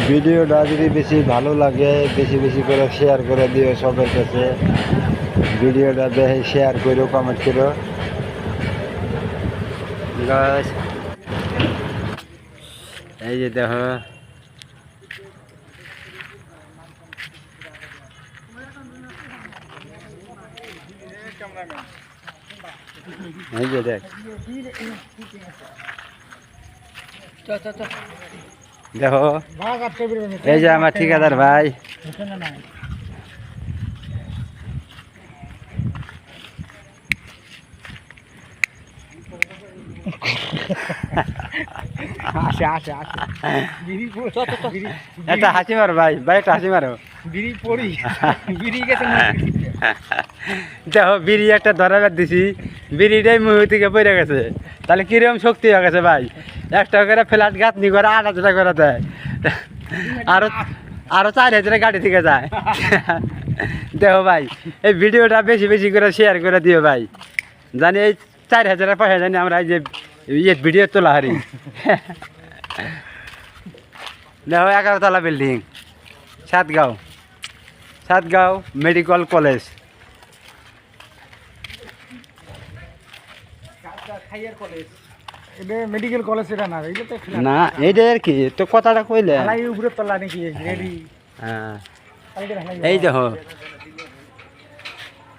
ভিডিওটা যদি বেশি ভালো লাগে বেশি বেশি করে শেয়ার করে দিও সবার কাছে। ভিডিওটা দেখে শেয়ার করো, কমেন্ট করো। এই যে দেখো এই যে দেখ দেখো এই যে আমার ঠিকাদার ভাই। একটা হাসি মারো ভাই, ভাই একটা হাসি মারো। দেখো বিড়ি একটা ধরাবার দিছি, বিড়িটাই মুহ থেকে পড়ে গেছে। তাহলে কিরকম শক্তি হয়ে গেছে ভাই। একটা করে ফ্ল্যাট গাঁথনি করে 8,000 করে দেয়, আরো আরো 4,000 গাড়ি থেকে যায়। দেখো ভাই এই ভিডিওটা বেশি বেশি করে শেয়ার করে দিও ভাই, জানি এই 4,000 পয়সা জানি আমরা এই যে ভিডিও তোলা হারি। দেখো 11 তলা building, Satgaon medical college. Medical college এটা না, না এইটা আর কি তো কথাটা কইলে। উপরে তলা নাকি রেডি? হ্যাঁ এই দেখো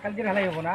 কালকে ঢালাই হবো না।